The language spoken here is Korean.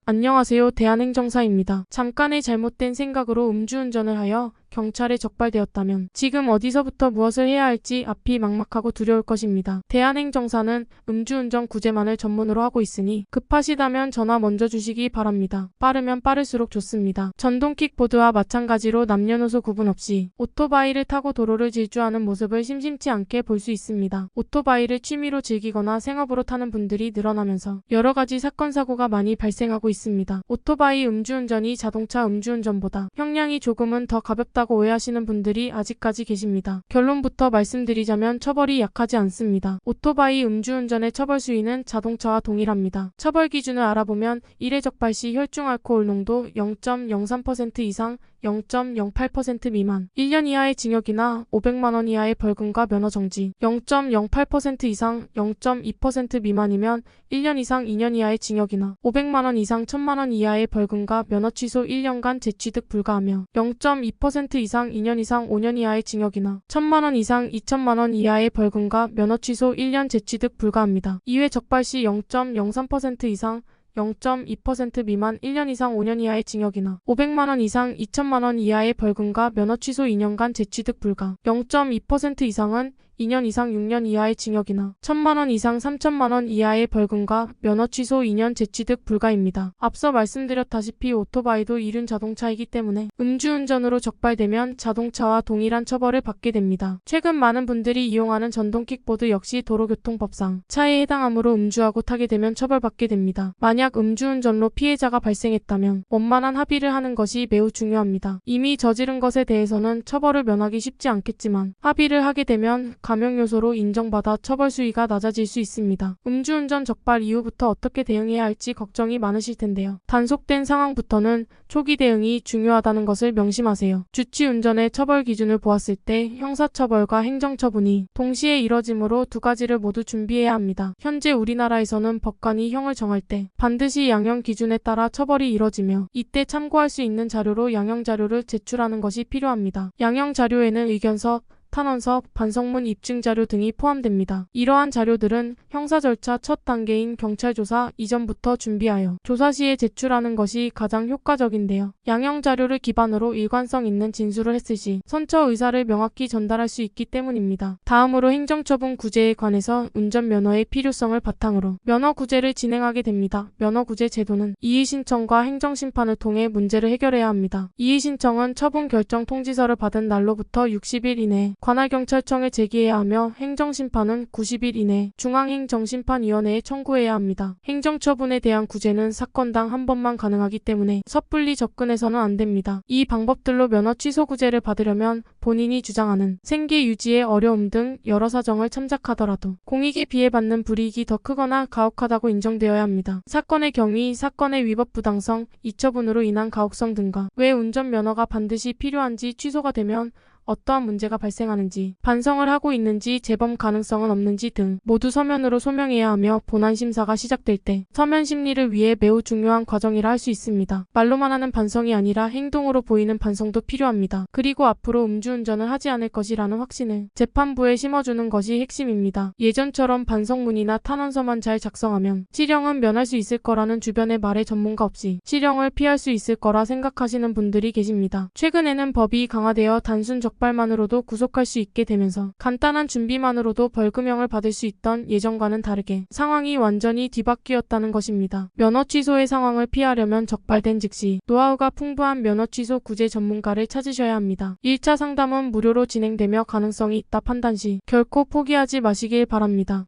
안녕하세요. 대한행정사입니다. 잠깐의 잘못된 생각으로 음주운전을 하여 경찰에 적발되었다면 지금 어디서부터 무엇을 해야 할지 앞이 막막하고 두려울 것입니다. 대한행정사는 음주운전 구제만을 전문으로 하고 있으니 급하시다면 전화 먼저 주시기 바랍니다. 빠르면 빠를수록 좋습니다. 전동 킥보드와 마찬가지로 남녀노소 구분 없이 오토바이를 타고 도로를 질주하는 모습을 심심치 않게 볼 수 있습니다. 오토바이를 취미로 즐기거나 생업으로 타는 분들이 늘어나면서 여러 가지 사건 사고가 많이 발생하고 있습니다. 오토바이 음주운전이 자동차 음주운전보다 형량이 조금은 더 가볍다고 오해하시는 분들이 아직까지 계십니다. 결론부터 말씀드리자면 처벌이 약하지 않습니다. 오토바이 음주운전의 처벌 수위는 자동차와 동일합니다. 처벌 기준을 알아보면 1회 적발 시 혈중 알코올 농도 0.03% 이상 0.08% 미만, 1년 이하의 징역이나 500만 원 이하의 벌금과 면허 정지, 0.08% 이상 0.2% 미만이면 1년 이상 2년 이하의 징역이나 500만 원 이상 1000만 원 이하의 벌금과 면허 취소 1년간 재취득 불가하며 0.2% 이상 2년 이상 5년 이하의 징역이나 1000만 원 이상 2천만 원 이하의 벌금과 면허 취소 1년 재취득 불가합니다. 2회 적발 시 0.03% 이상 0.2% 미만 1년 이상 5년 이하의 징역이나 500만 원 이상 2천만 원 이하의 벌금과 면허 취소 2년간 재취득 불가, 0.2% 이상은 2년 이상 6년 이하의 징역이나 1000만 원 이상 3천만 원 이하의 벌금과 면허 취소 2년 재취득 불가입니다. 앞서 말씀드렸다시피 오토바이도 이륜 자동차이기 때문에 음주운전으로 적발되면 자동차와 동일한 처벌을 받게 됩니다. 최근 많은 분들이 이용하는 전동 킥보드 역시 도로교통법상 차에 해당하므로 음주하고 타게 되면 처벌받게 됩니다. 만약 음주운전로 피해자가 발생했다면 원만한 합의를 하는 것이 매우 중요합니다. 이미 저지른 것에 대해서는 처벌을 면하기 쉽지 않겠지만 합의를 하게 되면 감형 요소로 인정받아 처벌 수위가 낮아질 수 있습니다. 음주운전 적발 이후부터 어떻게 대응해야 할지 걱정이 많으실 텐데요. 단속된 상황부터는 초기 대응이 중요하다는 것을 명심하세요. 주치운전의 처벌 기준을 보았을 때 형사처벌과 행정처분이 동시에 이뤄지므로 두 가지를 모두 준비해야 합니다. 현재 우리나라에서는 법관이 형을 정할 때 반드시 양형 기준에 따라 처벌이 이뤄지며 이때 참고할 수 있는 자료로 양형 자료를 제출하는 것이 필요합니다. 양형 자료에는 의견서, 탄원서, 반성문, 입증자료 등이 포함됩니다. 이러한 자료들은 형사 절차 첫 단계인 경찰 조사 이전부터 준비하여 조사 시에 제출하는 것이 가장 효과적인데요. 양형 자료를 기반으로 일관성 있는 진술을 했을 시 선처 의사를 명확히 전달할 수 있기 때문입니다. 다음으로 행정처분 구제에 관해서 운전면허의 필요성을 바탕으로 면허구제를 진행하게 됩니다. 면허구제 제도는 이의신청과 행정심판을 통해 문제를 해결해야 합니다. 이의신청은 처분 결정 통지서를 받은 날로부터 60일 이내에 관할경찰청에 제기해야 하며 행정심판은 90일 이내 중앙행정심판위원회에 청구해야 합니다. 행정처분에 대한 구제는 사건당 한 번만 가능하기 때문에 섣불리 접근해서는 안 됩니다. 이 방법들로 면허 취소 구제를 받으려면 본인이 주장하는 생계 유지의 어려움 등 여러 사정을 참작하더라도 공익에 비해 받는 불이익이 더 크거나 가혹하다고 인정되어야 합니다. 사건의 경위, 사건의 위법 부당성, 이처분으로 인한 가혹성 등과 왜 운전면허가 반드시 필요한지 취소가 되면 어떠한 문제가 발생하는지, 반성을 하고 있는지, 재범 가능성은 없는지 등 모두 서면으로 소명해야 하며 본안심사가 시작될 때 서면 심리를 위해 매우 중요한 과정이라 할 수 있습니다. 말로만 하는 반성이 아니라 행동으로 보이는 반성도 필요합니다. 그리고 앞으로 음주운전을 하지 않을 것이라는 확신을 재판부에 심어주는 것이 핵심입니다. 예전처럼 반성문이나 탄원서만 잘 작성하면 실형은 면할 수 있을 거라는 주변의 말에 전문가 없이 실형을 피할 수 있을 거라 생각하시는 분들이 계십니다. 최근에는 법이 강화되어 단순 적발만으로도 구속할 수 있게 되면서 간단한 준비만으로도 벌금형을 받을 수 있던 예전과는 다르게 상황이 완전히 뒤바뀌었다는 것입니다. 면허 취소의 상황을 피하려면 적발된 즉시 노하우가 풍부한 면허 취소 구제 전문가를 찾으셔야 합니다. 1차 상담은 무료로 진행되며 가능성이 있다 판단 시 결코 포기하지 마시길 바랍니다.